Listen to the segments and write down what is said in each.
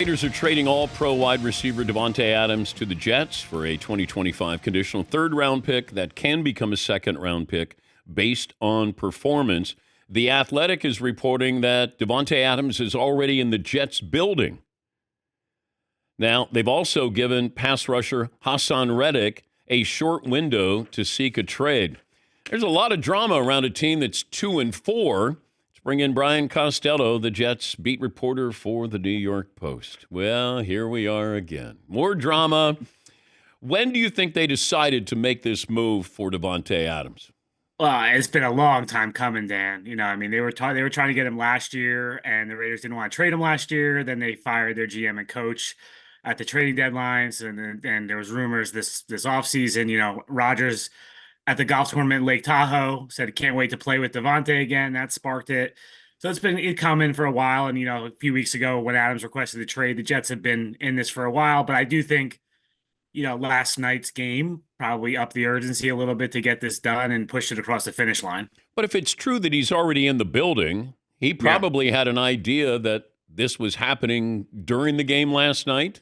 Raiders are trading all-pro wide receiver Davante Adams to the Jets for a 2025 conditional third-round pick that can become a second-round pick based on performance. The Athletic is reporting that Davante Adams is already in the Jets building. Now, they've also given pass rusher Hassan Reddick a short window to seek a trade. There's a lot of drama around a team that's 2-4. Bring in Brian Costello, the Jets beat reporter for the New York Post. Well, here we are again. More drama. When do you think they decided to make this move for Davante Adams? Well, it's been a long time coming, Dan. They were they were trying to get him last year, and the Raiders didn't want to trade him last year. Then they fired their GM and coach at the trading deadlines, and there was rumors this offseason. Rodgers at the golf tournament in Lake Tahoe said he can't wait to play with Davante again. That sparked it. So it's been coming for a while. And, a few weeks ago when Adams requested the trade, the Jets have been in this for a while. But I do think, last night's game probably upped the urgency a little bit to get this done and push it across the finish line. But if it's true that he's already in the building, he probably had an idea that this was happening during the game last night.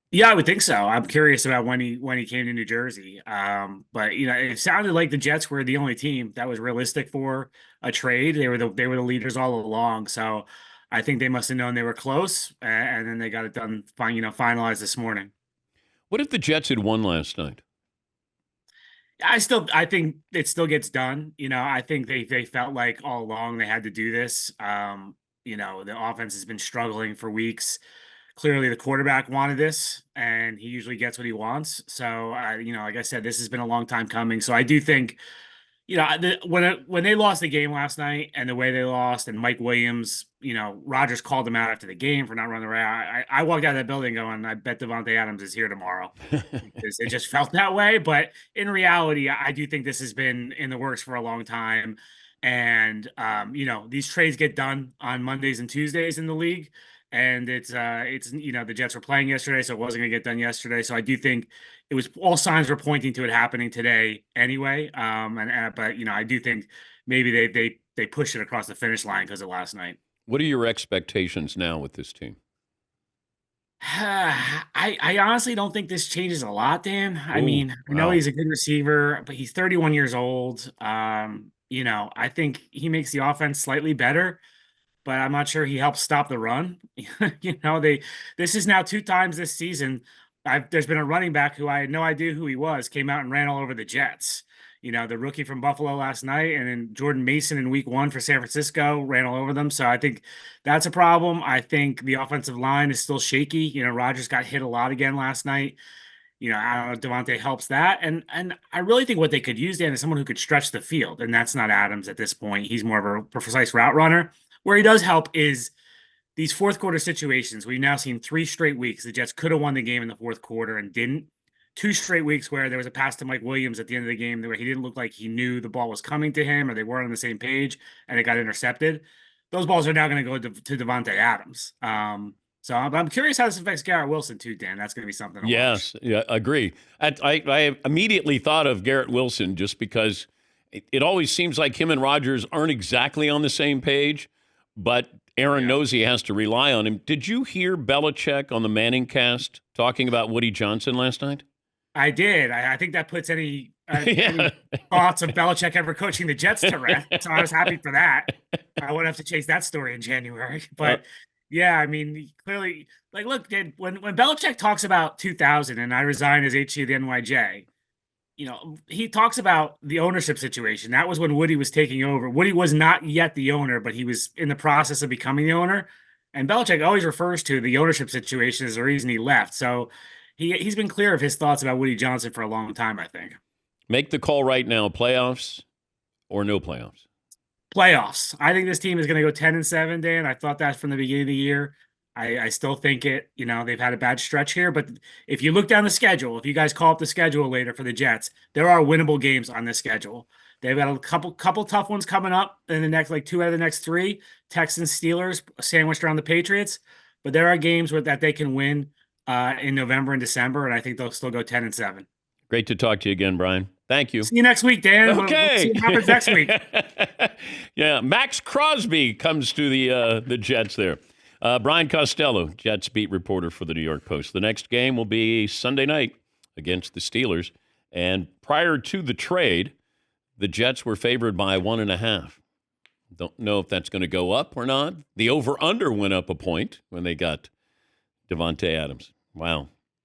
Yeah, I would think so. I'm curious about when he came to New Jersey. But it sounded like the Jets were the only team that was realistic for a trade. They were the leaders all along. So I think they must have known they were close, and then they got it done. Finalized this morning. What if the Jets had won last night? I think it still gets done. I think they felt like all along they had to do this. The offense has been struggling for weeks. Clearly the quarterback wanted this, and he usually gets what he wants. So, like I said, this has been a long time coming. So I do think, when they lost the game last night and the way they lost, and Mike Williams, Rodgers called him out after the game for not running around. I walked out of that building going, I bet Davante Adams is here tomorrow. Because it just felt that way. But in reality, I do think this has been in the works for a long time. And, these trades get done on Mondays and Tuesdays in the league. And it's the Jets were playing yesterday, so it wasn't going to get done yesterday. So I do think it was all signs were pointing to it happening today anyway. But I do think maybe they pushed it across the finish line because of last night. What are your expectations now with this team? I honestly don't think this changes a lot, Dan. I know wow. he's a good receiver, but he's 31 years old. I think he makes the offense slightly better, but I'm not sure he helps stop the run. This is now 2 times this season. There's been a running back who I had no idea who he was, came out and ran all over the Jets. The rookie from Buffalo last night, and then Jordan Mason in week 1 for San Francisco ran all over them. So I think that's a problem. I think the offensive line is still shaky. Rodgers got hit a lot again last night. I don't know if Davante helps that. And I really think what they could use, Dan, is someone who could stretch the field. And that's not Adams at this point. He's more of a precise route runner. Where he does help is these fourth quarter situations. We've now seen 3 straight weeks. The Jets could have won the game in the fourth quarter and didn't. 2 straight weeks where there was a pass to Mike Williams at the end of the game where he didn't look like he knew the ball was coming to him, or they weren't on the same page, and it got intercepted. Those balls are now going to go to Davante Adams. So I'm curious how this affects Garrett Wilson too, Dan. That's going to be something to Yes, watch. yeah, agree. I immediately thought of Garrett Wilson just because it always seems like him and Rodgers aren't exactly on the same page, but Aaron knows he has to rely on him. Did you hear Belichick on the Manning cast talking about Woody Johnson last night? I did. I think that puts any thoughts of Belichick ever coaching the Jets to rest. So I was happy for that. I wouldn't have to chase that story in January. But clearly, look, when Belichick talks about 2000 and I resigned as HC of the NYJ, he talks about the ownership situation. That was when Woody was taking over. Woody was not yet the owner, but he was in the process of becoming the owner. And Belichick always refers to the ownership situation as the reason he left. So he's been clear of his thoughts about Woody Johnson for a long time, I think. Make the call right now, playoffs or no playoffs? Playoffs. I think this team is going to go 10-7, Dan. I thought that from the beginning of the year. I still think it, they've had a bad stretch here, but if you look down the schedule, if you guys call up the schedule later for the Jets, there are winnable games on this schedule. They've got a couple tough ones coming up in the next, 2 out of the next 3, Texans, Steelers, sandwiched around the Patriots, but there are games that they can win in November and December, and I think they'll still go 10-7. Great to talk to you again, Brian. Thank you. See you next week, Dan. Okay. We'll see what happens next week. Yeah, Max Crosby comes to the Jets there. Brian Costello, Jets beat reporter for the New York Post. The next game will be Sunday night against the Steelers. And prior to the trade, the Jets were favored by 1.5. Don't know if that's going to go up or not. The over-under went up a point when they got Davante Adams. Wow.